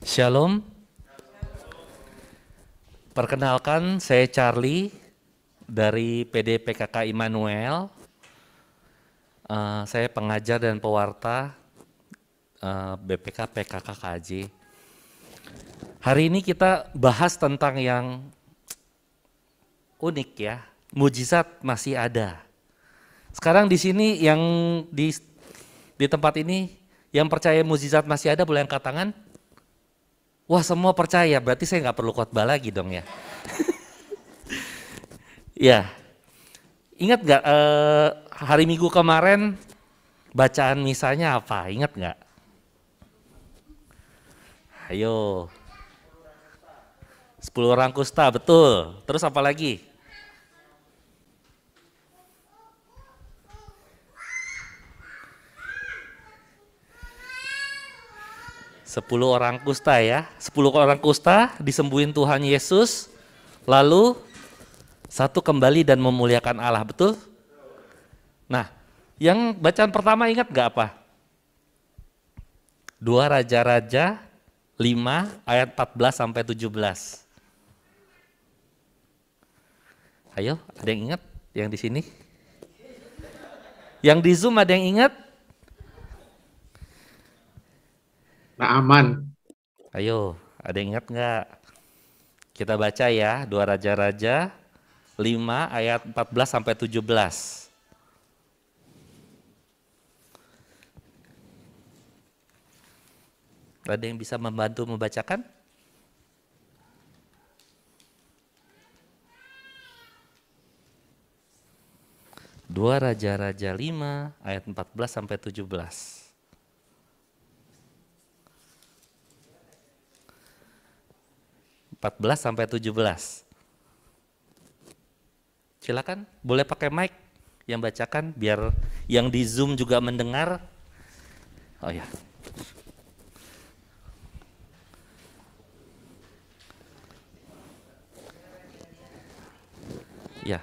Shalom, perkenalkan saya Charlie dari PD PKK Immanuel. Saya pengajar dan pewarta BPK PKK KJ. Hari ini kita bahas tentang yang unik ya, mujizat masih ada. Sekarang di sini yang di tempat ini yang percaya mujizat masih ada boleh angkat tangan? Wah, semua percaya, berarti saya nggak perlu khotbah lagi dong ya. Ya, ingat nggak hari Minggu kemarin bacaan misanya apa? Ingat nggak? Ayo, 10 orang kusta, betul. Terus apa lagi? Sepuluh orang kusta ya, 10 orang kusta disembuhin Tuhan Yesus, lalu satu kembali dan memuliakan Allah, betul? Nah, yang bacaan pertama ingat nggak apa? 2 Raja-Raja 5 ayat 14 sampai 17. Ayo, ada yang ingat yang di sini? Yang di Zoom ada yang ingat? Naaman. Ayo, ada yang ingat nggak? Kita baca ya, 2 Raja-Raja 5 ayat 14 sampai 17. Ada yang bisa membantu membacakan? Dua Raja-Raja 5 ayat 14 sampai 17. Sampai 17. Silakan, boleh pakai mic yang bacakan biar yang di Zoom juga mendengar. Oh ya. Ya.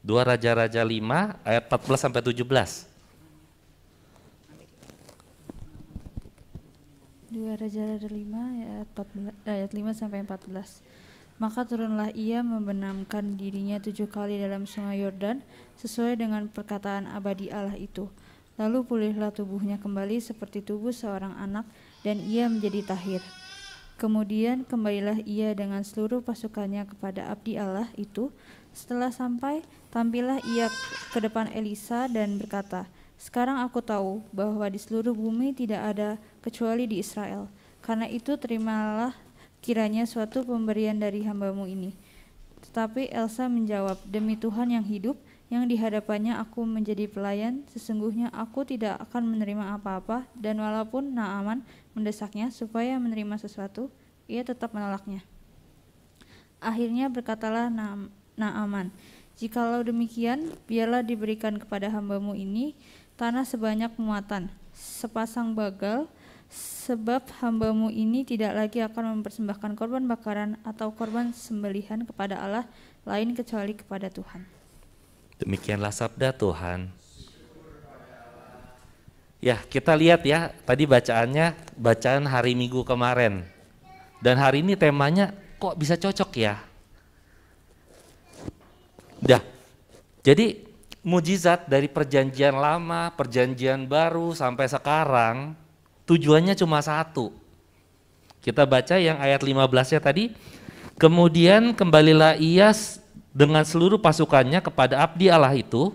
2 Raja-Raja 5 ayat 14 sampai 17. 2 Raja-Raja 5 ayat 5 sampai 14. Maka turunlah ia membenamkan dirinya 7 kali dalam sungai Yordan sesuai dengan perkataan abadi Allah itu. Lalu pulihlah tubuhnya kembali seperti tubuh seorang anak dan ia menjadi tahir. Kemudian kembalilah ia dengan seluruh pasukannya kepada abdi Allah itu. Setelah sampai, tampillah ia ke depan Elisa dan berkata, "Sekarang aku tahu bahwa di seluruh bumi tidak ada kecuali di Israel. Karena itu terimalah kiranya suatu pemberian dari hambamu ini." Tetapi Elsa menjawab, "Demi Tuhan yang hidup, yang di hadapannya aku menjadi pelayan, sesungguhnya aku tidak akan menerima apa-apa." Dan walaupun Naaman mendesaknya supaya menerima sesuatu, ia tetap menolaknya. Akhirnya berkatalah Naaman, "Jikalau demikian, biarlah diberikan kepada hambamu ini tanah sebanyak muatan, sepasang bagal, sebab hambamu ini tidak lagi akan mempersembahkan korban bakaran atau korban sembelihan kepada Allah lain kecuali kepada Tuhan." Demikianlah sabda Tuhan. Ya, kita lihat ya, tadi bacaannya, bacaan hari Minggu kemarin. Dan hari ini temanya kok bisa cocok ya? Dah, jadi mujizat dari perjanjian lama, perjanjian baru sampai sekarang tujuannya cuma satu. Kita baca yang ayat 15-nya tadi. Kemudian kembalilah ia dengan seluruh pasukannya kepada abdi Allah itu.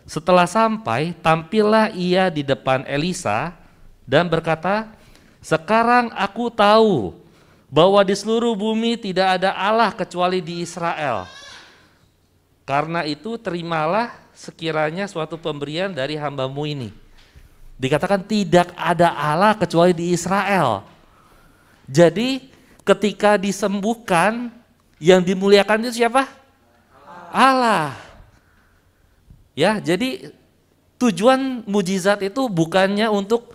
Setelah sampai, tampillah ia di depan Elisa dan berkata, "Sekarang aku tahu bahwa di seluruh bumi tidak ada Allah kecuali di Israel. Karena itu terimalah sekiranya suatu pemberian dari hambamu ini." Dikatakan tidak ada Allah kecuali di Israel. Jadi ketika disembuhkan, yang dimuliakan itu siapa? Allah. Ya, jadi tujuan mujizat itu bukannya untuk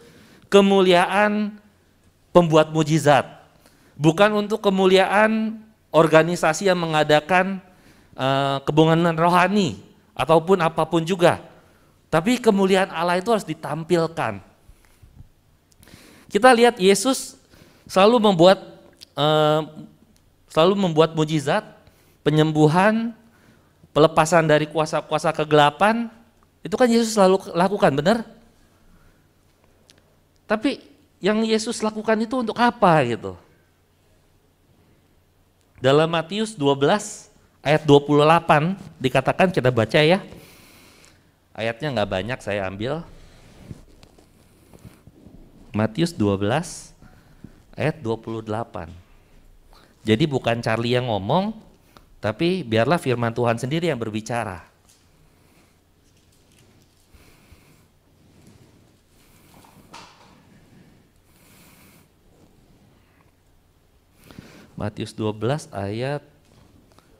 kemuliaan pembuat mujizat. Bukan untuk kemuliaan organisasi yang mengadakan kebunganan rohani ataupun apapun juga. Tapi kemuliaan Allah itu harus ditampilkan. Kita lihat Yesus selalu membuat mujizat, penyembuhan, pelepasan dari kuasa-kuasa kegelapan, itu kan Yesus selalu lakukan, benar? Tapi yang Yesus lakukan itu untuk apa gitu? Dalam Matius 12 ayat 28 dikatakan, kita baca ya. Ayatnya nggak banyak, saya ambil. Matius 12 ayat 28. Jadi bukan Charlie yang ngomong, tapi biarlah firman Tuhan sendiri yang berbicara. Matius 12 ayat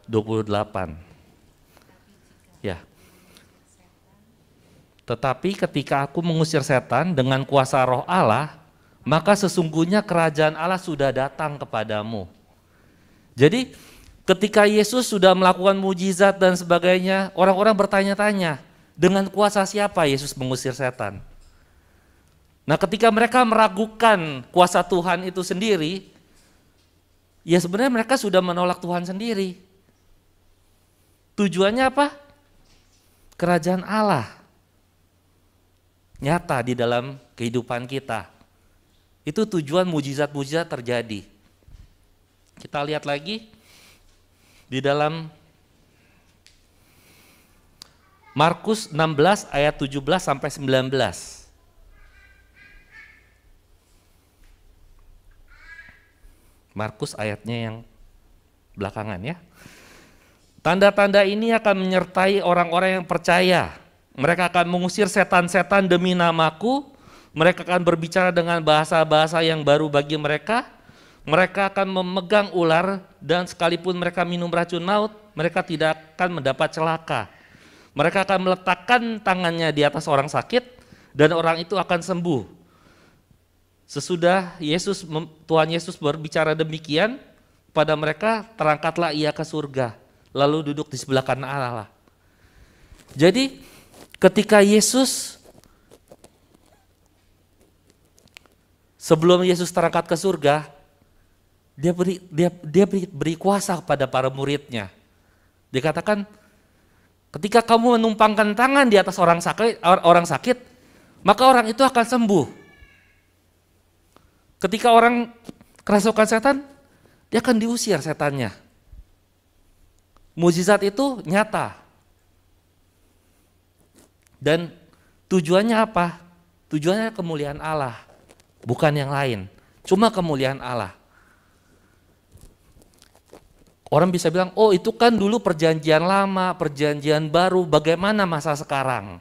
28. Ya. Tetapi ketika aku mengusir setan dengan kuasa Roh Allah, maka sesungguhnya kerajaan Allah sudah datang kepadamu. Jadi ketika Yesus sudah melakukan mujizat dan sebagainya, orang-orang bertanya-tanya, dengan kuasa siapa Yesus mengusir setan? Nah, ketika mereka meragukan kuasa Tuhan itu sendiri, ya sebenarnya mereka sudah menolak Tuhan sendiri. Tujuannya apa? Kerajaan Allah nyata di dalam kehidupan kita. Itu tujuan mujizat-mujizat terjadi. Kita lihat lagi di dalam Markus 16 ayat 17 sampai 19. Markus ayatnya yang belakangan ya. Tanda-tanda ini akan menyertai orang-orang yang percaya. Mereka akan mengusir setan-setan demi namaku. Mereka akan berbicara dengan bahasa-bahasa yang baru bagi mereka. Mereka akan memegang ular dan sekalipun mereka minum racun maut, mereka tidak akan mendapat celaka. Mereka akan meletakkan tangannya di atas orang sakit dan orang itu akan sembuh. Sesudah Tuhan Yesus berbicara demikian pada mereka, terangkatlah ia ke surga, lalu duduk di sebelah kanan Allah. Jadi ketika Yesus, sebelum Yesus terangkat ke surga, dia beri kuasa kepada para muridnya. Dikatakan, ketika kamu menumpangkan tangan di atas orang sakit, maka orang itu akan sembuh. Ketika orang kerasukan setan, dia akan diusir setannya. Mujizat itu nyata. Dan tujuannya apa? Tujuannya kemuliaan Allah, bukan yang lain. Cuma kemuliaan Allah. Orang bisa bilang, oh itu kan dulu perjanjian lama, perjanjian baru, bagaimana masa sekarang?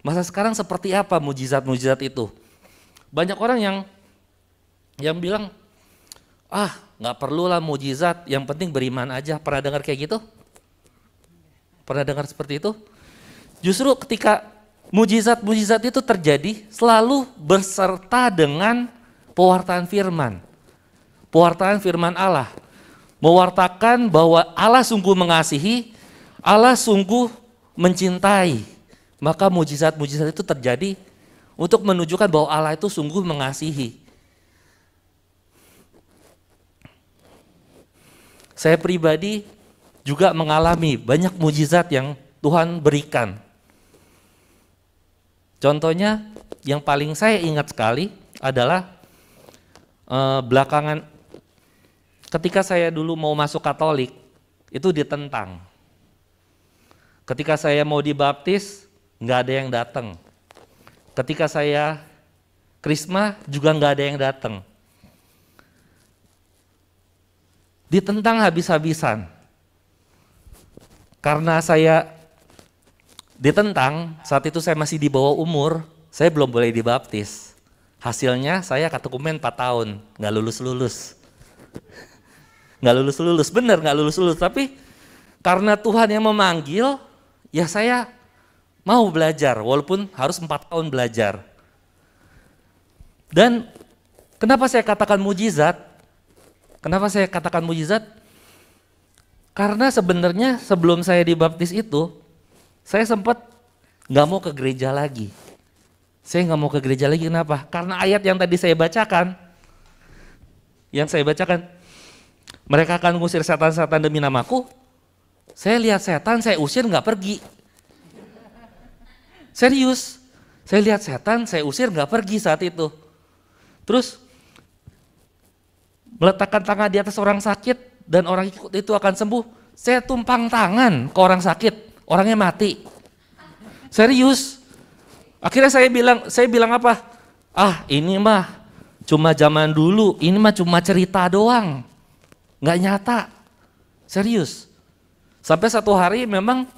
Masa sekarang seperti apa mujizat-mujizat itu? Banyak orang yang bilang, nggak perlulah mujizat, yang penting beriman aja. Pernah dengar kayak gitu? Pernah dengar seperti itu? Justru ketika mujizat-mujizat itu terjadi, selalu berserta dengan pewartaan firman. Pewartaan firman Allah. Mewartakan bahwa Allah sungguh mengasihi, Allah sungguh mencintai. Maka mujizat-mujizat itu terjadi untuk menunjukkan bahwa Allah itu sungguh mengasihi. Saya pribadi juga mengalami banyak mujizat yang Tuhan berikan. Contohnya yang paling saya ingat sekali adalah belakangan ketika saya dulu mau masuk Katolik, itu ditentang. Ketika saya mau dibaptis, nggak ada yang datang. Ketika saya krisma, juga nggak ada yang datang. Ditentang habis-habisan. Karena saya ditentang, saat itu saya masih di bawah umur, saya belum boleh dibaptis. Hasilnya saya katekumen 4 tahun, nggak lulus-lulus. Nggak lulus-lulus, bener nggak lulus-lulus, tapi karena Tuhan yang memanggil, ya saya mau belajar, walaupun harus 4 tahun belajar. Dan kenapa saya katakan mujizat? Kenapa saya katakan mujizat? Karena sebenarnya sebelum saya dibaptis itu, saya sempat nggak mau ke gereja lagi. Saya nggak mau ke gereja lagi, kenapa? Karena ayat yang tadi saya bacakan, yang saya bacakan. Mereka akan mengusir setan-setan demi namaku. Saya lihat setan, saya usir nggak pergi. Serius, saya lihat setan, saya usir nggak pergi saat itu. Terus meletakkan tangan di atas orang sakit dan orang itu akan sembuh. Saya tumpang tangan ke orang sakit, orangnya mati. Serius. Akhirnya saya bilang apa? Ah, ini mah cuma zaman dulu, ini mah cuma cerita doang. Nggak nyata. Serius. Sampai satu hari memang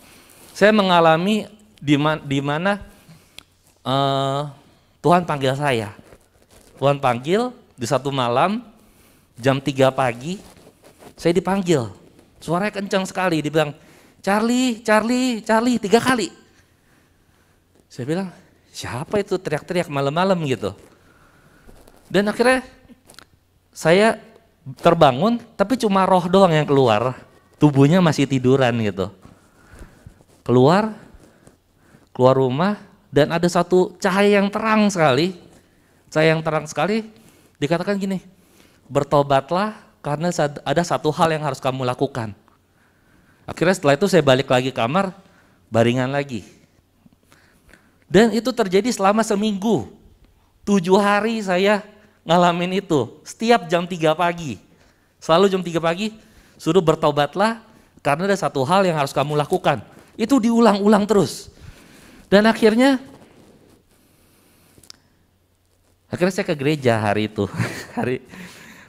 saya mengalami di mana Tuhan panggil saya. Tuhan panggil di satu malam jam 3 pagi, saya dipanggil. Suaranya kencang sekali, dibilang, Charlie, Charlie, Charlie, 3 kali. Saya bilang, siapa itu teriak-teriak malam-malam gitu. Dan akhirnya saya terbangun, tapi cuma roh doang yang keluar. Tubuhnya masih tiduran gitu. Keluar rumah, dan ada satu cahaya yang terang sekali. Cahaya yang terang sekali, dikatakan gini, bertobatlah karena ada satu hal yang harus kamu lakukan. Akhirnya setelah itu saya balik lagi kamar, baringan lagi. Dan itu terjadi selama seminggu. 7 hari saya ngalamin itu, setiap jam 3 pagi. Selalu jam 3 pagi, suruh bertobatlah karena ada satu hal yang harus kamu lakukan. Itu diulang-ulang terus. Dan akhirnya saya ke gereja hari itu.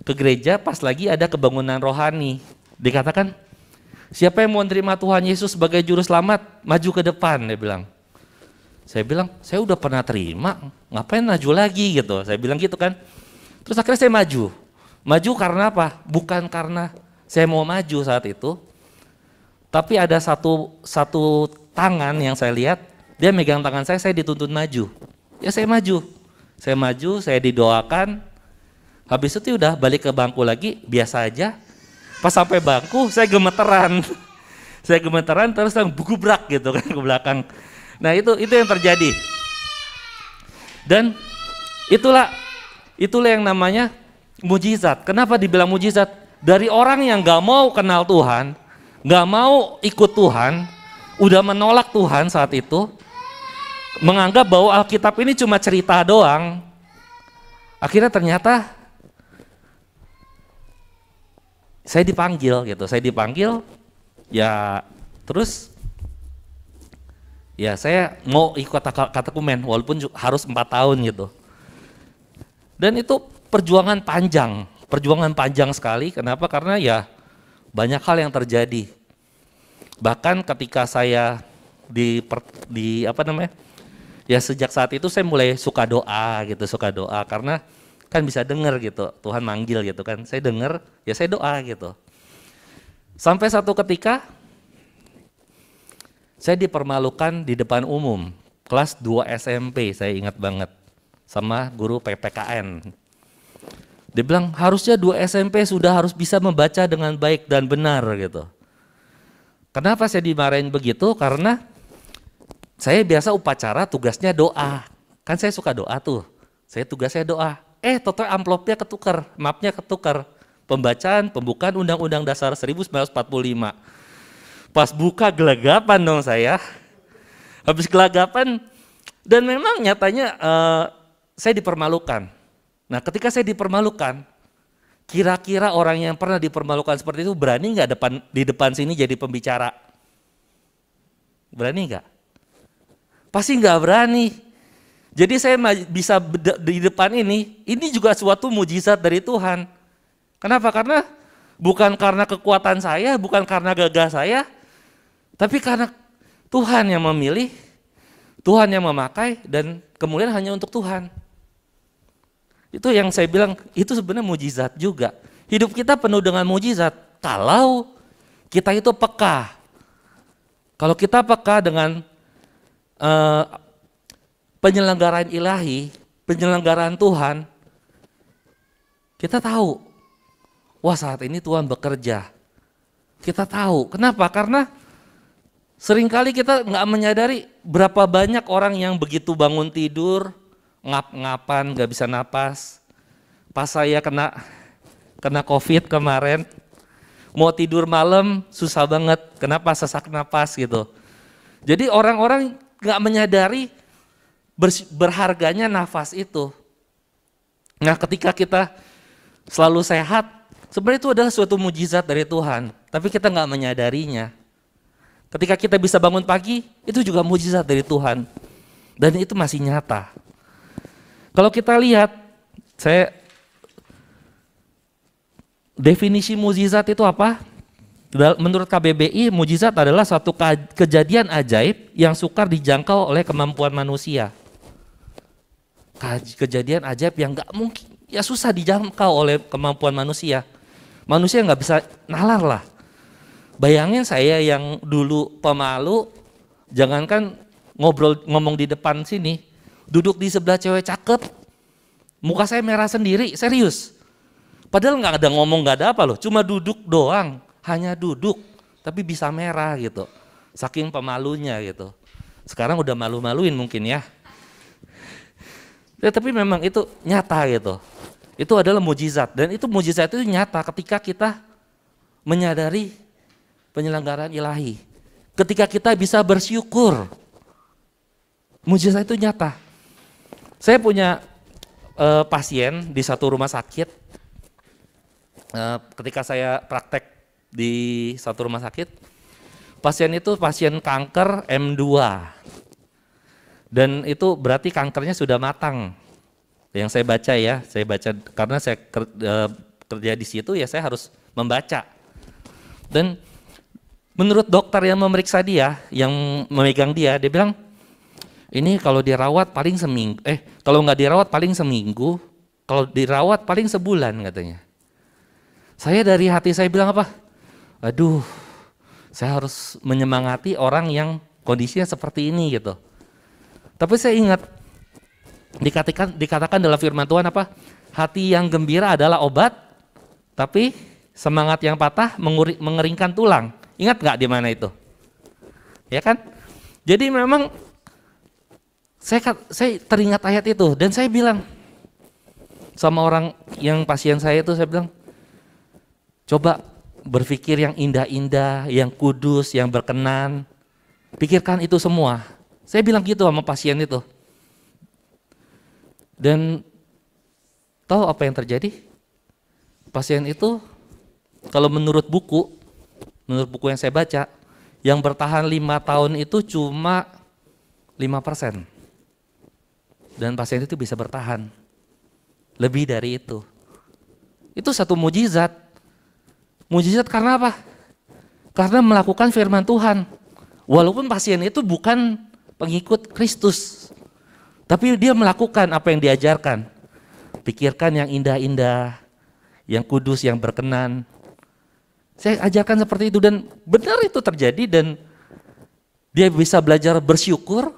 Ke gereja pas lagi ada kebangunan rohani. Dikatakan, siapa yang mau menerima Tuhan Yesus sebagai juru selamat, maju ke depan, dia bilang. Saya bilang, saya udah pernah terima, ngapain maju lagi gitu. Saya bilang gitu kan. Terus akhirnya saya maju. Maju karena apa? Bukan karena saya mau maju saat itu, tapi ada satu tangan yang saya lihat, dia megang tangan saya dituntun maju. Ya saya maju, saya didoakan, habis itu udah balik ke bangku lagi, biasa aja. Pas sampai bangku, saya gemeteran. Saya gemeteran terus gubrak gitu kan ke belakang. Nah itu yang terjadi. Dan itulah yang namanya mujizat. Kenapa dibilang mujizat? Dari orang yang gak mau kenal Tuhan, gak mau ikut Tuhan, udah menolak Tuhan saat itu, menganggap bahwa Alkitab ini cuma cerita doang. Akhirnya ternyata saya dipanggil gitu, ya terus ya saya mau ikut katekumen walaupun harus 4 tahun gitu. Dan itu perjuangan panjang sekali. Kenapa? Karena ya banyak hal yang terjadi. Bahkan ketika saya ya sejak saat itu saya mulai suka doa karena kan bisa dengar gitu, Tuhan manggil gitu kan. Saya dengar, ya saya doa gitu. Sampai satu ketika saya dipermalukan di depan umum, kelas 2 SMP, saya ingat banget, sama guru PPKN. Dia bilang harusnya 2 SMP sudah harus bisa membaca dengan baik dan benar gitu. Kenapa saya dimarahin begitu? Karena saya biasa upacara tugasnya doa. Kan saya suka doa tuh, tugasnya doa. Toto amplopnya ketukar, mapnya ketukar. Pembukaan Undang-Undang Dasar 1945. Pas buka gelagapan dong saya. Habis gelagapan, dan memang nyatanya saya dipermalukan. Nah ketika saya dipermalukan, kira-kira orang yang pernah dipermalukan seperti itu berani nggak di depan sini jadi pembicara? Berani nggak? Pasti nggak berani. Jadi saya bisa di depan ini juga suatu mujizat dari Tuhan. Kenapa? Karena bukan karena kekuatan saya, bukan karena gagah saya, tapi karena Tuhan yang memilih, Tuhan yang memakai, dan kemuliaan hanya untuk Tuhan. Itu yang saya bilang, itu sebenarnya mujizat juga. Hidup kita penuh dengan mujizat, kalau kita itu peka. Kalau kita peka dengan penyelenggaraan ilahi, penyelenggaraan Tuhan, kita tahu, wah saat ini Tuhan bekerja. Kita tahu, kenapa? Karena seringkali kita nggak menyadari berapa banyak orang yang begitu bangun tidur, ngap-ngapan, nggak bisa napas. Pas saya kena kena COVID kemarin, mau tidur malam susah banget, kenapa sesak napas gitu. Jadi orang-orang gak menyadari berharganya nafas itu. Nah ketika kita selalu sehat, sebenarnya itu adalah suatu mujizat dari Tuhan, tapi kita gak menyadarinya. Ketika kita bisa bangun pagi, itu juga mujizat dari Tuhan. Dan itu masih nyata. Kalau kita lihat, definisi mujizat itu apa? Menurut KBBI, mujizat adalah suatu kejadian ajaib yang sukar dijangkau oleh kemampuan manusia. Kejadian ajaib yang nggak mungkin, ya susah dijangkau oleh kemampuan manusia. Manusia nggak bisa nalar lah. Bayangin saya yang dulu pemalu, jangankan ngomong di depan sini, duduk di sebelah cewek cakep, muka saya merah sendiri, serius. Padahal nggak ada ngomong, nggak ada apa loh, cuma duduk doang, hanya duduk, tapi bisa merah gitu, saking pemalunya gitu. Sekarang udah malu-maluin mungkin ya. Ya tapi memang itu nyata gitu, itu adalah mujizat, dan itu mujizat itu nyata ketika kita menyadari penyelenggaraan ilahi. Ketika kita bisa bersyukur, mujizat itu nyata. Saya punya pasien di satu rumah sakit. Ketika saya praktek di satu rumah sakit, pasien itu pasien kanker M2. Dan itu berarti kankernya sudah matang. Yang saya baca ya, saya baca karena saya kerja di situ ya saya harus membaca. Dan menurut dokter yang memeriksa dia, yang memegang dia bilang, ini kalau dirawat paling seminggu, kalau nggak dirawat paling seminggu, kalau dirawat paling sebulan katanya. Saya dari hati saya bilang apa? Aduh, saya harus menyemangati orang yang kondisinya seperti ini gitu. Tapi saya ingat, dikatakan dalam firman Tuhan apa? Hati yang gembira adalah obat, tapi semangat yang patah mengeringkan tulang. Ingat nggak di mana itu? Ya kan? Jadi memang saya teringat ayat itu dan saya bilang sama orang yang pasien saya itu, saya bilang, coba berpikir yang indah-indah, yang kudus, yang berkenan. Pikirkan itu semua. Saya bilang gitu sama pasien itu. Dan tahu apa yang terjadi? Pasien itu kalau menurut buku yang saya baca, yang bertahan 5 tahun itu cuma 5%. Dan pasien itu bisa bertahan. Lebih dari itu. Itu satu mujizat. Mujizat karena apa? Karena melakukan firman Tuhan. Walaupun pasien itu bukan pengikut Kristus, tapi dia melakukan apa yang diajarkan. Pikirkan yang indah-indah, yang kudus, yang berkenan. Saya ajarkan seperti itu dan benar itu terjadi dan dia bisa belajar bersyukur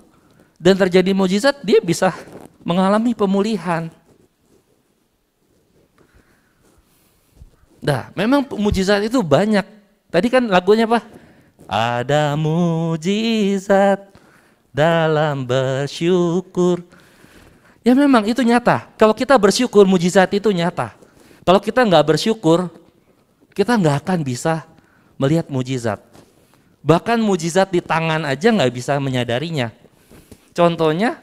dan terjadi mujizat, dia bisa mengalami pemulihan. Nah, memang mujizat itu banyak. Tadi kan lagunya apa? Ada mujizat dalam bersyukur. Ya memang itu nyata. Kalau kita bersyukur, mujizat itu nyata. Kalau kita nggak bersyukur, kita nggak akan bisa melihat mujizat. Bahkan mujizat di tangan aja nggak bisa menyadarinya. Contohnya,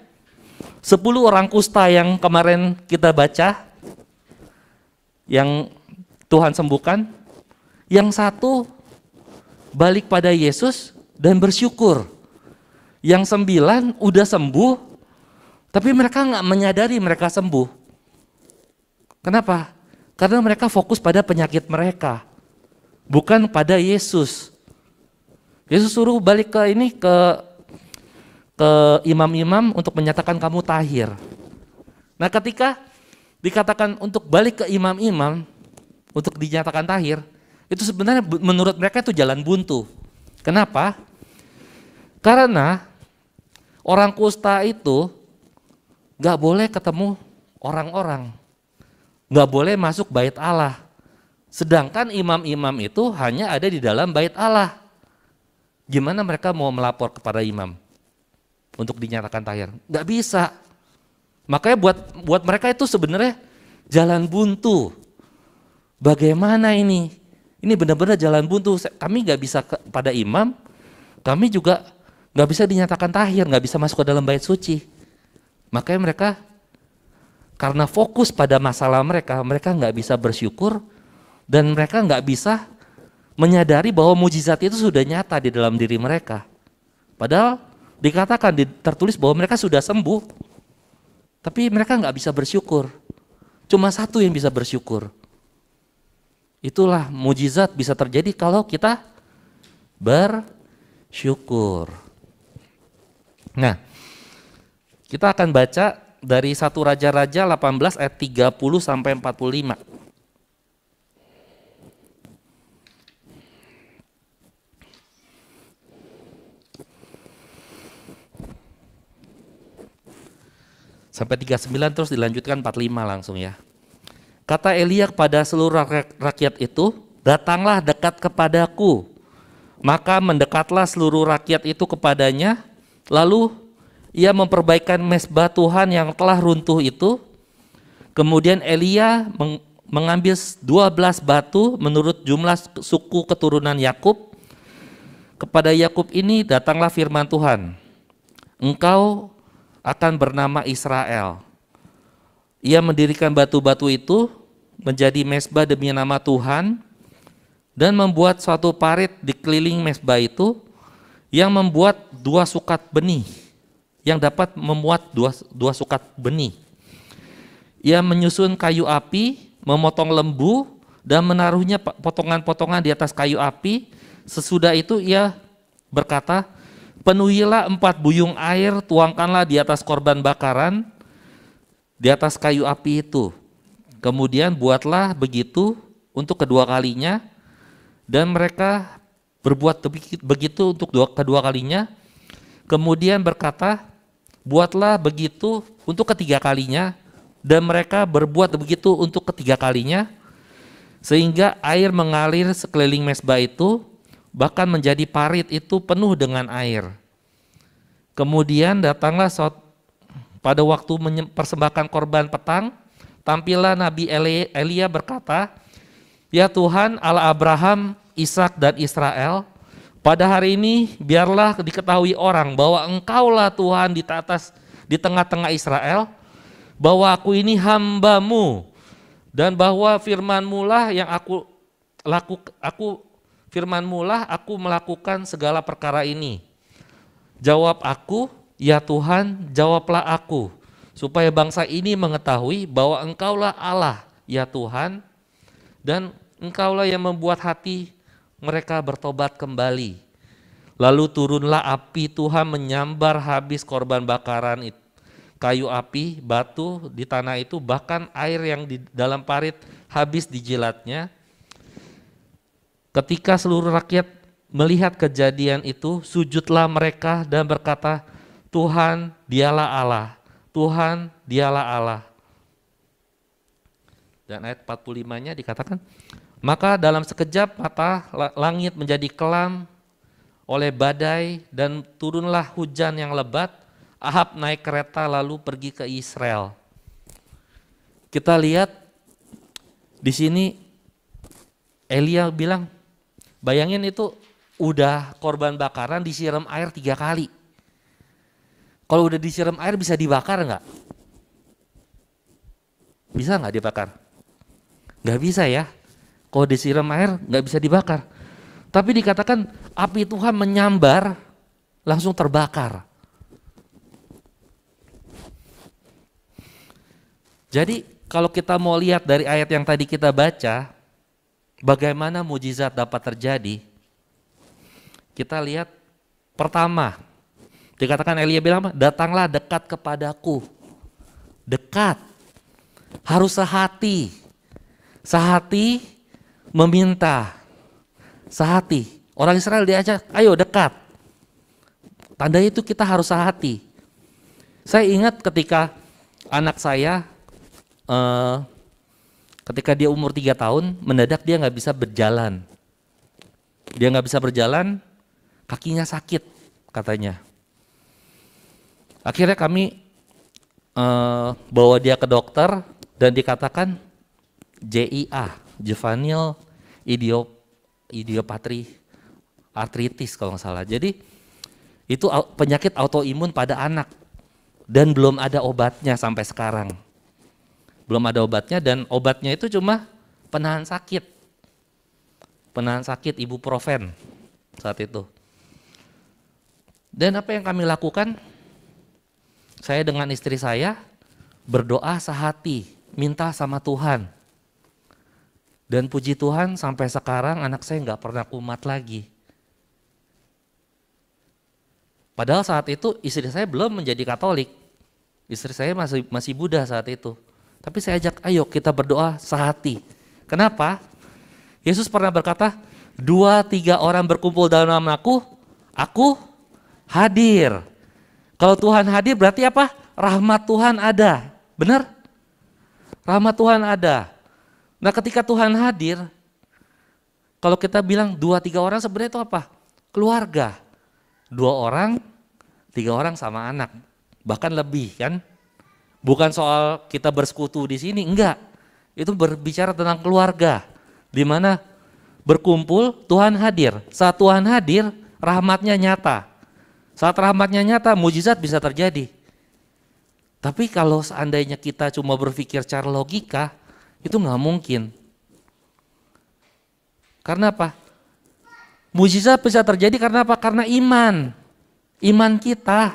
10 orang kusta yang kemarin kita baca, yang Tuhan sembuhkan, yang satu balik pada Yesus dan bersyukur. Yang 9 udah sembuh, tapi mereka nggak menyadari mereka sembuh. Kenapa? Karena mereka fokus pada penyakit mereka, bukan pada Yesus. Yesus suruh balik ke imam-imam untuk menyatakan kamu tahir. Nah, ketika dikatakan untuk balik ke imam-imam untuk dinyatakan tahir, itu sebenarnya menurut mereka itu jalan buntu. Kenapa? Karena orang kusta itu nggak boleh ketemu orang-orang, nggak boleh masuk bait Allah. Sedangkan imam-imam itu hanya ada di dalam bait Allah. Gimana mereka mau melapor kepada imam untuk dinyatakan tahir? Nggak bisa. Makanya buat mereka itu sebenarnya jalan buntu. bagaimana ini? Ini benar-benar jalan buntu. Kami nggak bisa pada imam, kami juga nggak bisa dinyatakan tahir, nggak bisa masuk ke dalam bait suci. Makanya mereka karena fokus pada masalah mereka, mereka nggak bisa bersyukur dan mereka nggak bisa menyadari bahwa mujizat itu sudah nyata di dalam diri mereka. Padahal dikatakan, tertulis bahwa mereka sudah sembuh, tapi mereka nggak bisa bersyukur. Cuma satu yang bisa bersyukur. Itulah mujizat bisa terjadi kalau kita bersyukur. Nah, kita akan baca dari 1 Raja-Raja 18 ayat 30 sampai 45. Sampai 39 terus dilanjutkan 45 langsung ya. Kata Elia kepada seluruh rakyat itu, datanglah dekat kepadaku. Maka mendekatlah seluruh rakyat itu kepadanya, lalu ia memperbaikan mezbah Tuhan yang telah runtuh itu. Kemudian Elia mengambil 12 batu menurut jumlah suku keturunan Yakub. Kepada Yakub ini datanglah firman Tuhan, engkau akan bernama Israel. Ia mendirikan batu-batu itu menjadi mezbah demi nama Tuhan dan membuat suatu parit di keliling mezbah itu yang membuat 2 sukat benih, yang dapat memuat dua sukat benih. Ia menyusun kayu api, memotong lembu dan menaruhnya potongan-potongan di atas kayu api. Sesudah itu ia berkata, penuhilah 4 buyung air, tuangkanlah di atas korban bakaran, di atas kayu api itu. Kemudian buatlah begitu untuk kedua kalinya, dan mereka berbuat begitu untuk kedua kalinya. Kemudian berkata, buatlah begitu untuk ketiga kalinya, dan mereka berbuat begitu untuk ketiga kalinya, sehingga air mengalir sekeliling mezbah itu, bahkan menjadi parit itu penuh dengan air. Kemudian datanglah pada waktu mempersembahkan korban petang, tampillah Nabi Elia berkata, ya Tuhan Allah Abraham, Ishak dan Israel, pada hari ini biarlah diketahui orang bahwa engkaulah Tuhan di tengah-tengah Israel, bahwa aku ini hamba-Mu, dan bahwa firman-Mu lah yang firman-Mu lah aku melakukan segala perkara ini. Jawab aku, ya Tuhan, jawablah aku, supaya bangsa ini mengetahui bahwa engkaulah Allah, ya Tuhan, dan engkaulah yang membuat hati mereka bertobat kembali. Lalu turunlah api Tuhan menyambar habis korban bakaran itu, kayu api, batu di tanah itu, bahkan air yang di dalam parit habis dijilatnya. Ketika seluruh rakyat melihat kejadian itu, sujudlah mereka dan berkata, Tuhan dialah Allah, Tuhan dialah Allah. Dan ayat 45-nya dikatakan, maka dalam sekejap mata langit menjadi kelam oleh badai dan turunlah hujan yang lebat. Ahab naik kereta lalu pergi ke Israel. Kita lihat di sini Elia bilang, bayangin itu udah korban bakaran disiram air 3 kali. Kalau udah disiram air bisa dibakar nggak? Bisa nggak dibakar? Nggak bisa ya. Kalau disiram air nggak bisa dibakar. Tapi dikatakan api Tuhan menyambar langsung terbakar. Jadi kalau kita mau lihat dari ayat yang tadi kita baca, bagaimana mujizat dapat terjadi? Kita lihat pertama, dikatakan Elia bilang, datanglah dekat kepadaku. Dekat, harus sehati. Sehati meminta. Sehati, orang Israel diajak, ayo dekat. Tanda itu kita harus sehati. Saya ingat ketika anak saya, ketika dia umur 3 tahun, mendadak dia nggak bisa berjalan. Dia nggak bisa berjalan, kakinya sakit katanya. Akhirnya kami bawa dia ke dokter dan dikatakan JIA, juvenile idiopathy arthritis kalau nggak salah. Jadi itu penyakit autoimun pada anak dan belum ada obatnya sampai sekarang. Belum ada obatnya dan obatnya itu cuma penahan sakit. Penahan sakit ibuprofen saat itu. Dan apa yang kami lakukan? Saya dengan istri saya berdoa sehati, minta sama Tuhan. Dan puji Tuhan sampai sekarang anak saya nggak pernah kumat lagi. Padahal saat itu istri saya belum menjadi Katolik. Istri saya masih Buddha saat itu. Tapi saya ajak, ayo kita berdoa sehati. Kenapa? Yesus pernah berkata, 2-3 orang berkumpul dalam namaku, aku hadir. Kalau Tuhan hadir berarti apa? Rahmat Tuhan ada. Benar? Rahmat Tuhan ada. Nah ketika Tuhan hadir, kalau kita bilang 2-3 orang sebenarnya itu apa? Keluarga. 2 orang, 3 orang sama anak. Bahkan lebih kan? Bukan soal kita bersekutu di sini, enggak. Itu berbicara tentang keluarga. Di mana berkumpul, Tuhan hadir. Saat Tuhan hadir, rahmatnya nyata. Saat rahmatnya nyata, mujizat bisa terjadi. Tapi kalau seandainya kita cuma berpikir secara logika, itu nggak mungkin. Karena apa? Mujizat bisa terjadi karena apa? Karena iman. Iman kita.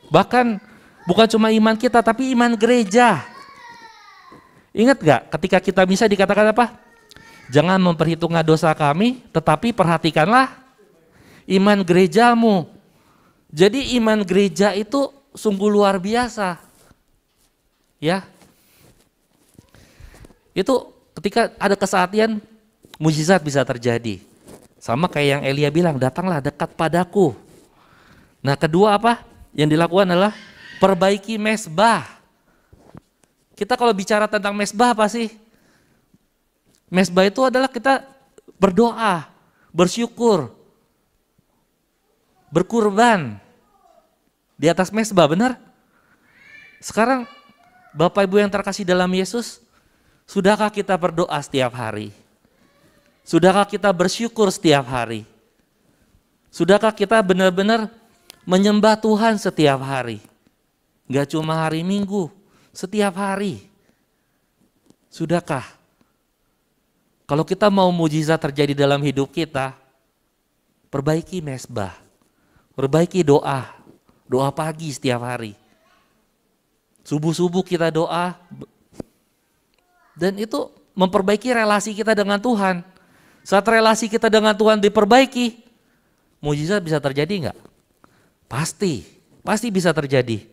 Bahkan bukan cuma iman kita, tapi iman gereja. Ingat gak ketika kita bisa dikatakan apa? Jangan memperhitungkan dosa kami, tetapi perhatikanlah iman gerejamu. Jadi iman gereja itu sungguh luar biasa. Ya. Itu ketika ada kesehatan, mujizat bisa terjadi. Sama kayak yang Elia bilang, datanglah dekat padaku. Nah kedua apa? Yang dilakukan adalah perbaiki mezbah. Kita kalau bicara tentang mezbah apa sih? Mezbah itu adalah kita berdoa, bersyukur, berkurban di atas mezbah, benar? Sekarang Bapak Ibu yang terkasih dalam Yesus, sudahkah kita berdoa setiap hari? Sudahkah kita bersyukur setiap hari? Sudahkah kita benar-benar menyembah Tuhan setiap hari? Gak cuma hari Minggu, setiap hari. Sudahkah? Kalau kita mau mujizat terjadi dalam hidup kita, perbaiki mezbah, perbaiki doa, doa pagi setiap hari. Subuh-subuh kita doa, dan itu memperbaiki relasi kita dengan Tuhan. Saat relasi kita dengan Tuhan diperbaiki, mujizat bisa terjadi enggak? Pasti bisa terjadi.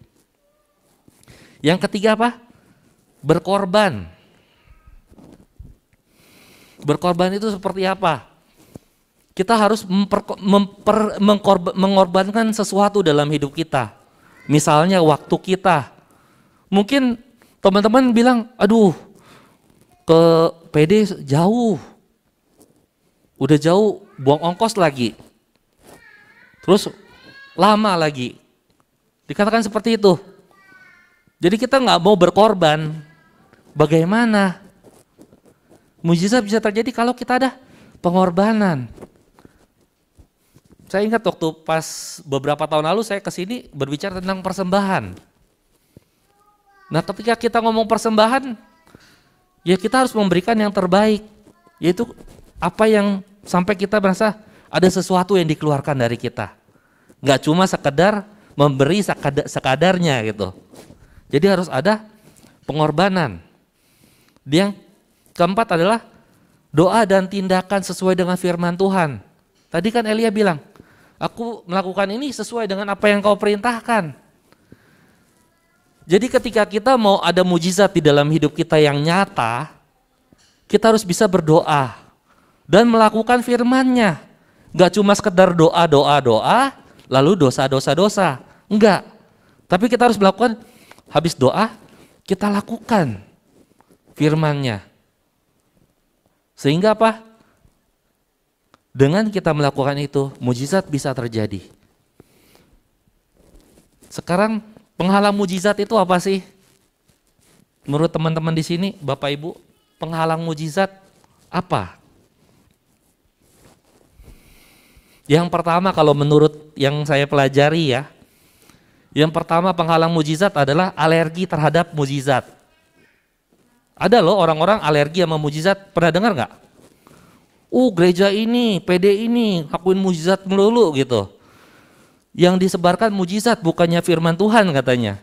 Yang ketiga apa? Berkorban. Berkorban itu seperti apa? Kita harus mengorbankan sesuatu dalam hidup kita. Misalnya waktu kita. Mungkin teman-teman bilang, aduh ke PD jauh. Udah jauh, buang ongkos lagi. Terus lama lagi. Dikatakan seperti itu. Jadi kita nggak mau berkorban. Bagaimana? Mujizat bisa terjadi kalau kita ada pengorbanan. Saya ingat waktu pas beberapa tahun lalu saya kesini berbicara tentang persembahan. Nah ketika kita ngomong persembahan, ya kita harus memberikan yang terbaik. Yaitu apa yang sampai kita merasa ada sesuatu yang dikeluarkan dari kita. Nggak cuma sekedar memberi sekadarnya gitu. Jadi harus ada pengorbanan. Yang keempat adalah doa dan tindakan sesuai dengan firman Tuhan. Tadi kan Elia bilang, aku melakukan ini sesuai dengan apa yang kau perintahkan. Jadi ketika kita mau ada mujizat di dalam hidup kita yang nyata, kita harus bisa berdoa dan melakukan firman-Nya. Gak cuma sekedar doa, lalu dosa. Enggak. Tapi kita harus melakukan, habis doa, kita lakukan firman-Nya. Sehingga apa? Dengan kita melakukan itu, mujizat bisa terjadi. Sekarang penghalang mujizat itu apa sih? Menurut teman-teman di sini, Bapak Ibu, penghalang mujizat apa? Yang pertama kalau menurut yang saya pelajari ya, yang pertama penghalang mujizat adalah alergi terhadap mujizat. Ada loh orang-orang alergi sama mujizat, pernah dengar nggak? Gereja ini, PD ini, lakuin mujizat melulu gitu. Yang disebarkan mujizat bukannya firman Tuhan katanya.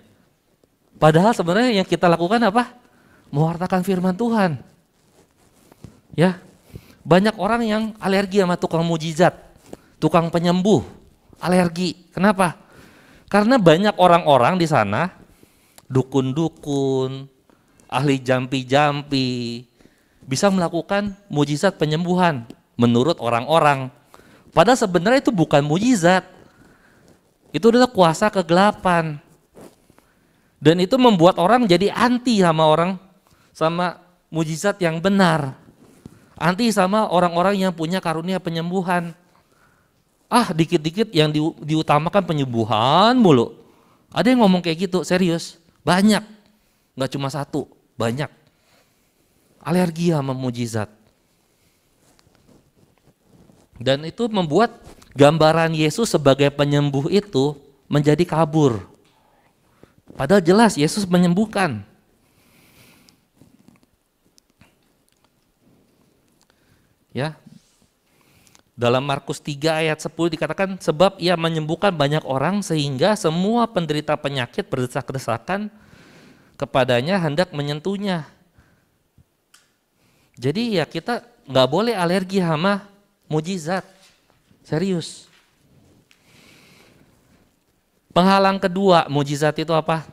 Padahal sebenarnya yang kita lakukan apa? Mewartakan firman Tuhan. Ya, banyak orang yang alergi sama tukang mujizat, tukang penyembuh, alergi. Kenapa? Karena banyak orang-orang di sana, dukun-dukun, ahli jampi-jampi, bisa melakukan mujizat penyembuhan menurut orang-orang. Padahal sebenarnya itu bukan mujizat. Itu adalah kuasa kegelapan. Dan itu membuat orang jadi anti sama mujizat yang benar. Anti sama orang-orang yang punya karunia penyembuhan. Dikit-dikit yang diutamakan penyembuhan mulu. Ada yang ngomong kayak gitu, serius. Banyak, nggak cuma satu, banyak. Alergi sama mujizat. Dan itu membuat gambaran Yesus sebagai penyembuh itu menjadi kabur. Padahal jelas Yesus menyembuhkan. Ya. Dalam Markus 3 ayat 10 dikatakan, sebab ia menyembuhkan banyak orang sehingga semua penderita penyakit berdesak-desakan kepadanya hendak menyentuhnya. Jadi ya kita nggak boleh alergi sama mujizat, serius. Penghalang kedua mujizat itu apa?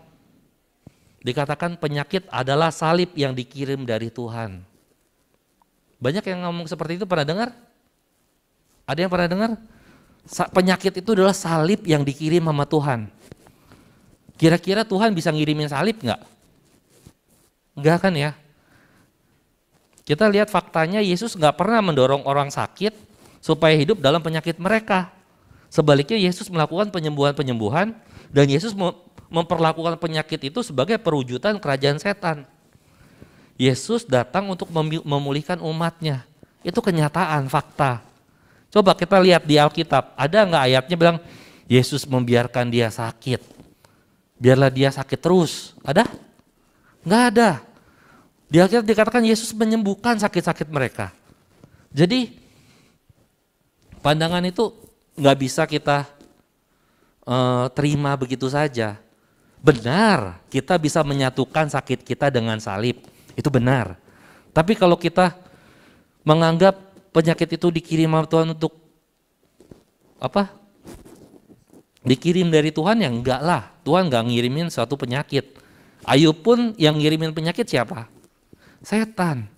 Dikatakan penyakit adalah salib yang dikirim dari Tuhan. Banyak yang ngomong seperti itu, pernah dengar? Ada yang pernah dengar? Penyakit itu adalah salib yang dikirim sama Tuhan. Kira-kira Tuhan bisa ngirimin salib nggak? Enggak kan ya? Kita lihat faktanya Yesus nggak pernah mendorong orang sakit supaya hidup dalam penyakit mereka. Sebaliknya Yesus melakukan penyembuhan-penyembuhan dan Yesus memperlakukan penyakit itu sebagai perwujudan kerajaan setan. Yesus datang untuk memulihkan umatnya. Itu kenyataan, fakta. Coba kita lihat di Alkitab, ada nggak ayatnya bilang Yesus membiarkan dia sakit, biarlah dia sakit terus? Ada? Nggak ada. Di Alkitab dikatakan Yesus menyembuhkan sakit-sakit mereka. Jadi pandangan itu nggak bisa kita terima begitu saja. Benar, kita bisa menyatukan sakit kita dengan salib, itu benar. Tapi kalau kita menganggap penyakit itu dikirim sama Tuhan untuk apa? Dikirim dari Tuhan, ya enggak lah. Tuhan enggak ngirimin suatu penyakit. Ayub pun yang ngirimin penyakit siapa? Setan.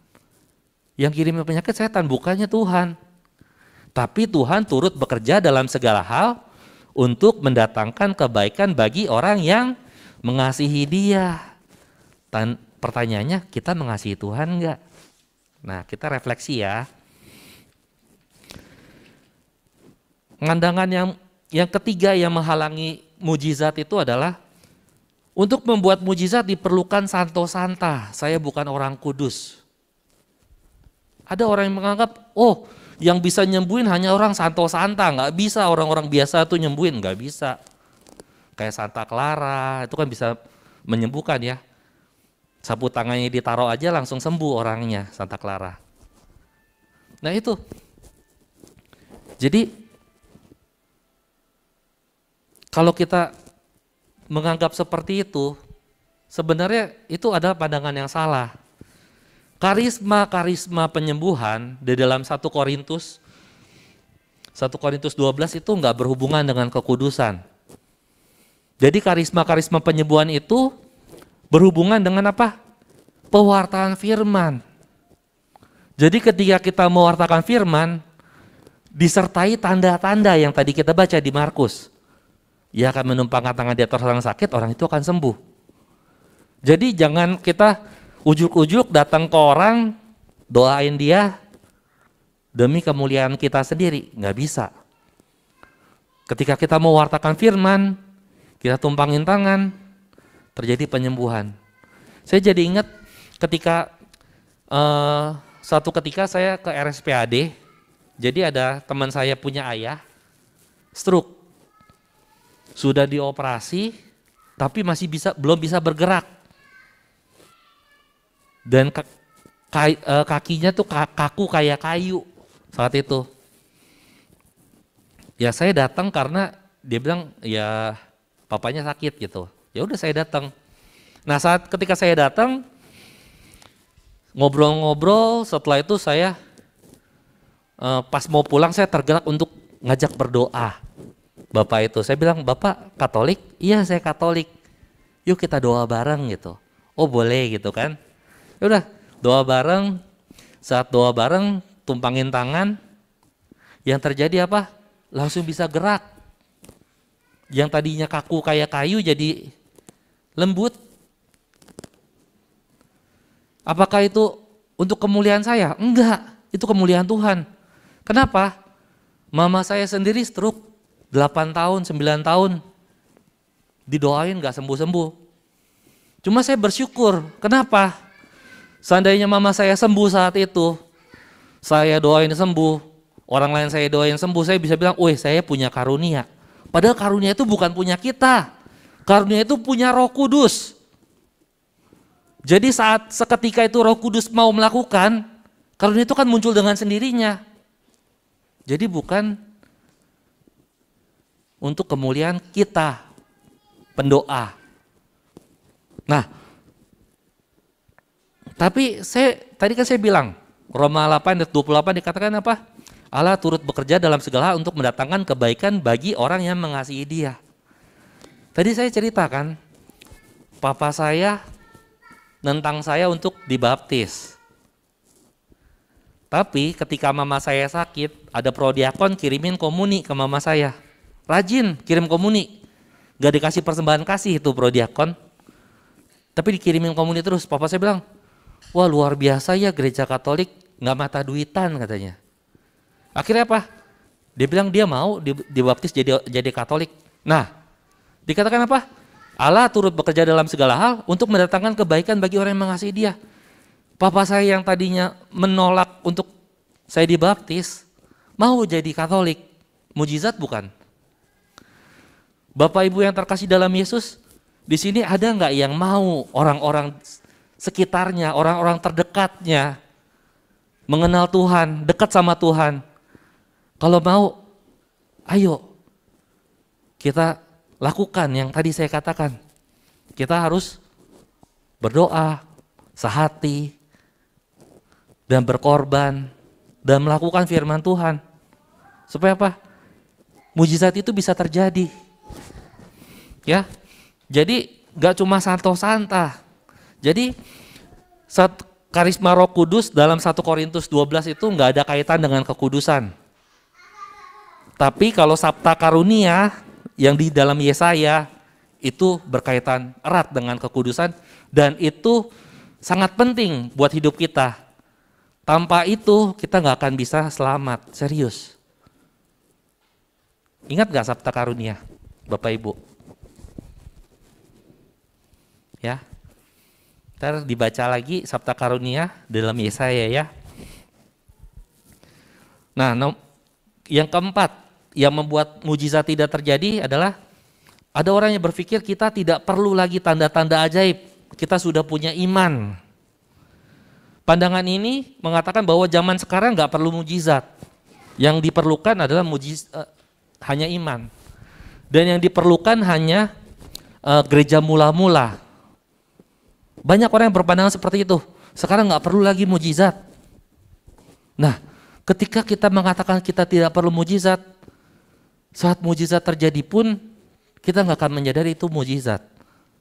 Yang ngirimin penyakit setan, bukannya Tuhan. Tapi Tuhan turut bekerja dalam segala hal untuk mendatangkan kebaikan bagi orang yang mengasihi Dia. Pertanyaannya, kita mengasihi Tuhan enggak? Nah, kita refleksi ya. Pandangan yang ketiga yang menghalangi mujizat itu adalah untuk membuat mujizat diperlukan santo santa. Saya bukan orang kudus. Ada orang yang menganggap, yang bisa nyembuhin hanya orang santo santa, nggak bisa orang-orang biasa tuh nyembuhin, nggak bisa. Kayak Santa Clara itu kan bisa menyembuhkan ya. Sapu tangannya ditaruh aja langsung sembuh orangnya, Santa Clara. Nah itu. Jadi kalau kita menganggap seperti itu, sebenarnya itu adalah pandangan yang salah. Karisma penyembuhan di dalam 1 Korintus 12 itu enggak berhubungan dengan kekudusan. Jadi karisma penyembuhan itu berhubungan dengan apa? Pewartaan firman. Jadi ketika kita mewartakan firman, disertai tanda-tanda yang tadi kita baca di Markus. Ia akan menumpangkan tangan di atas orang sakit, orang itu akan sembuh. Jadi jangan kita ujuk-ujuk datang ke orang, doain dia demi kemuliaan kita sendiri, nggak bisa. Ketika kita mewartakan firman, kita tumpangin tangan, terjadi penyembuhan. Saya jadi ingat ketika Suatu ketika saya ke RSPAD, jadi ada teman saya punya ayah, stroke. Sudah dioperasi, tapi masih belum bisa bergerak. Dan kakinya tuh kaku kayak kayu saat itu. Ya saya datang karena dia bilang ya papanya sakit gitu. Ya udah saya datang. Nah ketika saya datang, ngobrol-ngobrol, setelah itu saya pas mau pulang saya tergerak untuk ngajak berdoa. Bapak itu, saya bilang, Bapak Katolik? Iya saya Katolik. Yuk kita doa bareng gitu. Oh boleh gitu kan. Ya udah doa bareng, saat doa bareng tumpangin tangan, yang terjadi apa? Langsung bisa gerak. Yang tadinya kaku kayak kayu jadi lembut. Apakah itu untuk kemuliaan saya? Enggak, itu kemuliaan Tuhan. Kenapa? Mama saya sendiri stroke 8 tahun, 9 tahun. Didoain gak sembuh-sembuh. Cuma saya bersyukur, kenapa? Seandainya mama saya sembuh saat itu, saya doain sembuh, orang lain saya doain sembuh, saya bisa bilang, wih saya punya karunia. Padahal karunia itu bukan punya kita, karunia itu punya Roh Kudus. Jadi saat seketika itu Roh Kudus mau melakukan, karunia itu kan muncul dengan sendirinya. Jadi bukan untuk kemuliaan kita, pendoa. Nah, tapi tadi kan saya bilang, Roma 8 ayat 28 dikatakan apa? Allah turut bekerja dalam segala hal untuk mendatangkan kebaikan bagi orang yang mengasihi Dia. Tadi saya ceritakan, papa saya nentang saya untuk dibaptis. Tapi ketika mama saya sakit, ada prodiakon kirimin komuni ke mama saya. Rajin kirim komuni. Gak dikasih persembahan kasih itu prodiakon. Tapi dikirimin komuni terus. Papa saya bilang, wah luar biasa ya gereja Katolik, gak mata duitan katanya. Akhirnya apa? Dia bilang dia mau dibaptis jadi Katolik. Nah, dikatakan apa? Allah turut bekerja dalam segala hal untuk mendatangkan kebaikan bagi orang yang mengasihi Dia. Papa saya yang tadinya menolak untuk saya dibaptis, mau jadi Katolik. Mujizat bukan? Bapak Ibu yang terkasih dalam Yesus, di sini ada nggak yang mau orang-orang sekitarnya, orang-orang terdekatnya mengenal Tuhan, dekat sama Tuhan? Kalau mau, ayo kita lakukan yang tadi saya katakan. Kita harus berdoa, sehati, dan berkorban, dan melakukan firman Tuhan. Supaya apa? Mujizat itu bisa terjadi. Ya, jadi gak cuma santo-santa. Jadi karisma Roh Kudus dalam 1 Korintus 12 itu gak ada kaitan dengan kekudusan. Tapi kalau sabta karunia yang di dalam Yesaya itu berkaitan erat dengan kekudusan dan itu sangat penting buat hidup kita. Tanpa itu kita nggak akan bisa selamat, serius. Ingat nggak sabta karunia, Bapak Ibu? Ya, ntar dibaca lagi sabta karunia dalam Yesaya ya. Nah, yang keempat yang membuat mujizat tidak terjadi adalah ada orang yang berpikir kita tidak perlu lagi tanda-tanda ajaib, kita sudah punya iman. Pandangan ini mengatakan bahwa zaman sekarang nggak perlu mujizat, yang diperlukan adalah hanya iman, dan yang diperlukan hanya gereja mula-mula. Banyak orang yang berpandangan seperti itu. Sekarang nggak perlu lagi mujizat. Nah, ketika kita mengatakan kita tidak perlu mujizat, saat mujizat terjadi pun kita nggak akan menyadari itu mujizat.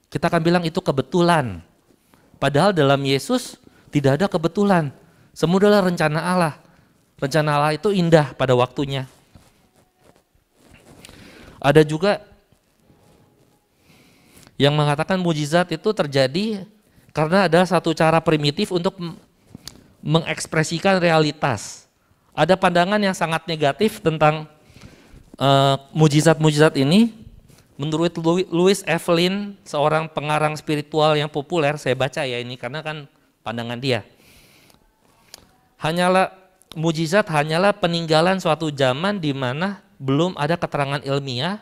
Kita akan bilang itu kebetulan. Padahal dalam Yesus tidak ada kebetulan. Semua adalah rencana Allah. Rencana Allah itu indah pada waktunya. Ada juga yang mengatakan mujizat itu terjadi karena ada satu cara primitif untuk mengekspresikan realitas. Ada pandangan yang sangat negatif tentang mujizat-mujizat ini. Menurut Louis Evelyn, seorang pengarang spiritual yang populer, saya baca ya ini karena kan pandangan dia. hanyalah mujizat hanyalah peninggalan suatu zaman di mana belum ada keterangan ilmiah,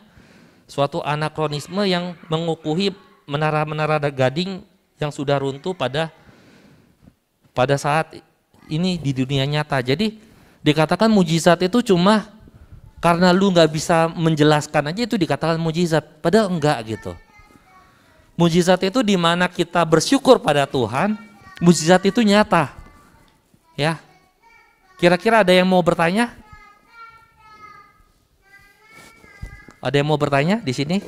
suatu anakronisme yang mengukuhi menara-menara gading yang sudah runtuh pada saat ini di dunia nyata. Jadi dikatakan mujizat itu cuma karena lu nggak bisa menjelaskan aja itu dikatakan mujizat, padahal enggak gitu. Mujizat itu di mana kita bersyukur pada Tuhan, mujizat itu nyata. Ya. Kira-kira ada yang mau bertanya? Ada yang mau bertanya di sini?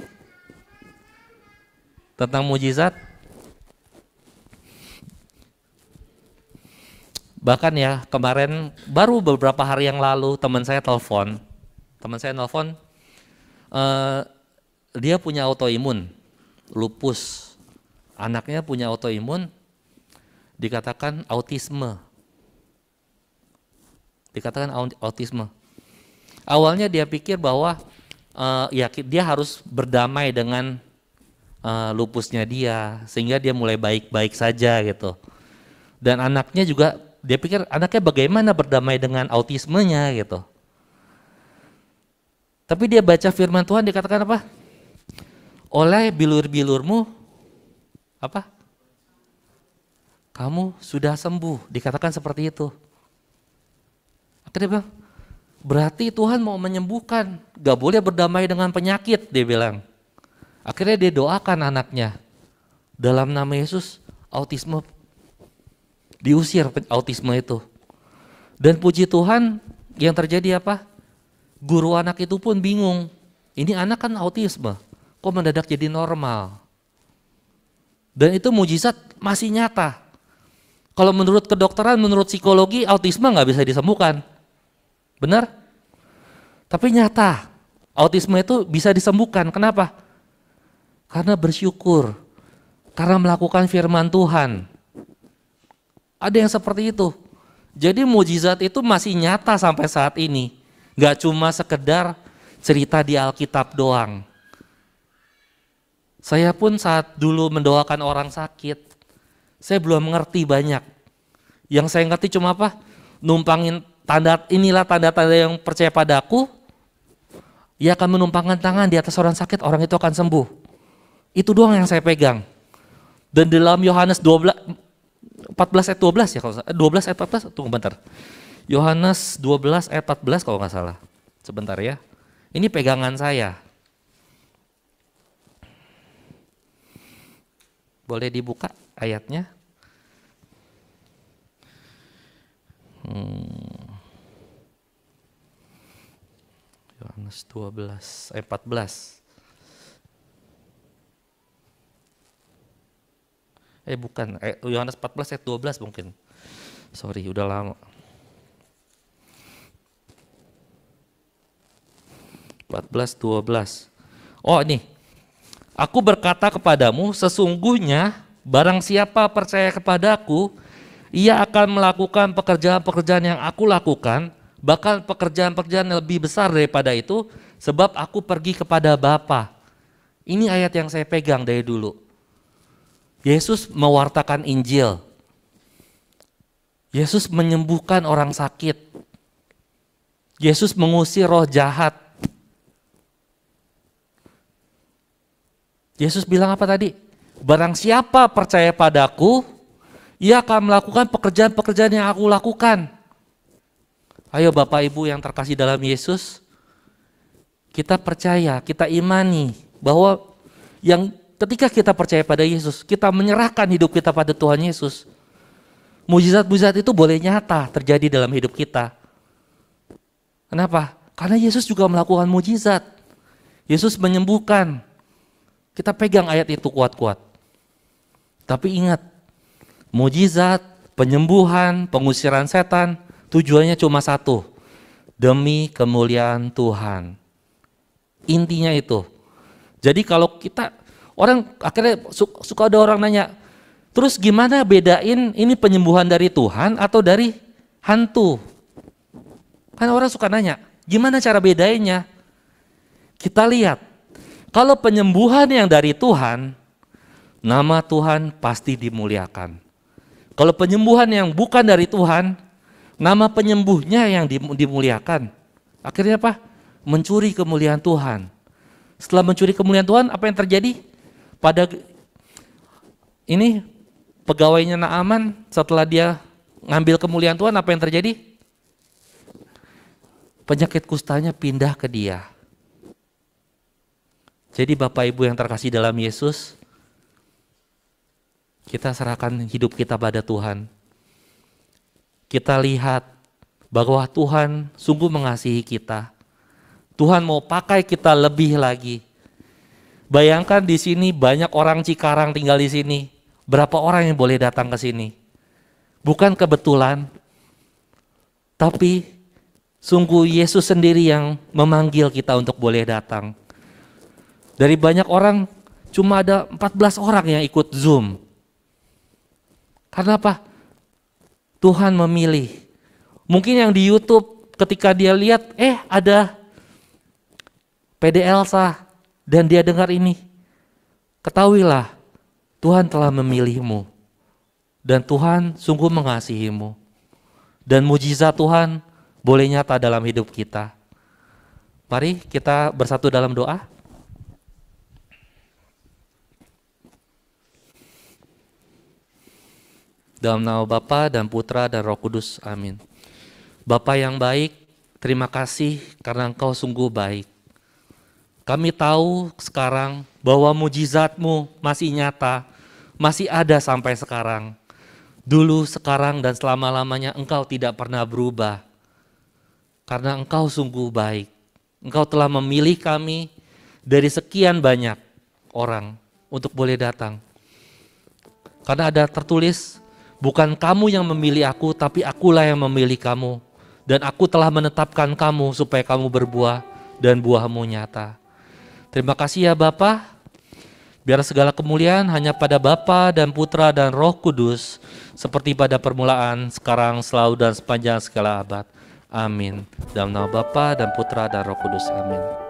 Tentang mujizat? Bahkan ya kemarin baru beberapa hari yang lalu teman saya nelfon, dia punya autoimun, lupus, anaknya punya autoimun, dikatakan autisme. Awalnya dia pikir bahwa ya dia harus berdamai dengan lupusnya dia, sehingga dia mulai baik-baik saja gitu. Dan anaknya juga, dia pikir anaknya bagaimana berdamai dengan autismenya gitu. Tapi dia baca firman Tuhan dikatakan apa? Oleh bilur-bilurmu apa? Kamu sudah sembuh, dikatakan seperti itu. Akhirnya dia bilang, berarti Tuhan mau menyembuhkan, gak boleh berdamai dengan penyakit, dia bilang. Akhirnya dia doakan anaknya, dalam nama Yesus autisme diusir, autisme itu. Dan puji Tuhan yang terjadi apa? Guru anak itu pun bingung, ini anak kan autisme, kok mendadak jadi normal. Dan itu mujizat masih nyata. Kalau menurut kedokteran, menurut psikologi, autisme gak bisa disembuhkan. Benar? Tapi nyata, autisme itu bisa disembuhkan. Kenapa? Karena bersyukur, karena melakukan firman Tuhan. Ada yang seperti itu. Jadi mujizat itu masih nyata sampai saat ini. Gak cuma sekedar cerita di Alkitab doang. Saya pun saat dulu mendoakan orang sakit, saya belum mengerti banyak. Yang saya ngerti cuma apa? Numpangin inilah tanda-tanda yang percaya padaku, ia akan menumpangkan tangan di atas orang sakit, orang itu akan sembuh. Itu doang yang saya pegang. Dan dalam Yohanes 14 ayat 12 ya, kalau 12 ayat 14, tunggu bentar. Yohanes 12 ayat 14 kalau nggak salah. Sebentar ya. Ini pegangan saya. Boleh dibuka ayatnya? Yohanes 12 ayat 14. Bukan, Yohanes 14 ayat 12 mungkin. Sorry, udah lama. 14:12. Oh ini, aku berkata kepadamu, sesungguhnya barang siapa percaya kepadaku, ia akan melakukan pekerjaan-pekerjaan yang aku lakukan, bahkan pekerjaan-pekerjaan yang lebih besar daripada itu, sebab aku pergi kepada Bapa. Ini ayat yang saya pegang dari dulu. Yesus mewartakan Injil. Yesus menyembuhkan orang sakit. Yesus mengusir roh jahat. Yesus bilang apa tadi? Barang siapa percaya padaku, ia akan melakukan pekerjaan-pekerjaan yang aku lakukan. Ayo Bapak Ibu yang terkasih dalam Yesus, kita percaya, kita imani bahwa yang ketika kita percaya pada Yesus, kita menyerahkan hidup kita pada Tuhan Yesus, mujizat-mujizat itu boleh nyata terjadi dalam hidup kita. Kenapa? Karena Yesus juga melakukan mujizat. Yesus menyembuhkan. Kita pegang ayat itu kuat-kuat. Tapi ingat, mujizat, penyembuhan, pengusiran setan, tujuannya cuma satu, demi kemuliaan Tuhan. Intinya itu. Jadi kalau kita, orang akhirnya suka ada orang nanya, terus gimana bedain ini penyembuhan dari Tuhan atau dari hantu? Kan orang suka nanya, gimana cara bedainnya? Kita lihat, kalau penyembuhan yang dari Tuhan, nama Tuhan pasti dimuliakan. Kalau penyembuhan yang bukan dari Tuhan, Nama penyembuhnya yang dimuliakan. Akhirnya apa? Mencuri kemuliaan Tuhan. Setelah mencuri kemuliaan Tuhan, apa yang terjadi? Pada ini pegawainya Naaman, setelah dia ngambil kemuliaan Tuhan, apa yang terjadi? Penyakit kustanya pindah ke dia. Jadi Bapak Ibu yang terkasih dalam Yesus, kita serahkan hidup kita pada Tuhan. Kita lihat bahwa Tuhan sungguh mengasihi kita. Tuhan mau pakai kita lebih lagi. Bayangkan di sini banyak orang Cikarang tinggal di sini. Berapa orang yang boleh datang ke sini? Bukan kebetulan, tapi sungguh Yesus sendiri yang memanggil kita untuk boleh datang. Dari banyak orang, cuma ada 14 orang yang ikut Zoom. Karena apa? Tuhan memilih. Mungkin yang di YouTube ketika dia lihat, ada PD Elsa dan dia dengar ini. Ketahuilah, Tuhan telah memilihmu. Dan Tuhan sungguh mengasihimu. Dan mujizat Tuhan boleh nyata dalam hidup kita. Mari kita bersatu dalam doa. Dalam nama Bapa dan Putra dan Roh Kudus, amin. Bapa yang baik, terima kasih karena Engkau sungguh baik. Kami tahu sekarang bahwa mujizat-Mu masih nyata, masih ada sampai sekarang. Dulu, sekarang, dan selama-lamanya Engkau tidak pernah berubah. Karena Engkau sungguh baik. Engkau telah memilih kami dari sekian banyak orang untuk boleh datang. Karena ada tertulis, bukan kamu yang memilih aku, tapi akulah yang memilih kamu. Dan aku telah menetapkan kamu supaya kamu berbuah dan buahmu nyata. Terima kasih ya Bapa. Biar segala kemuliaan hanya pada Bapa dan Putra dan Roh Kudus, seperti pada permulaan, sekarang, selalu, dan sepanjang segala abad. Amin. Dalam nama Bapa dan Putra dan Roh Kudus. Amin.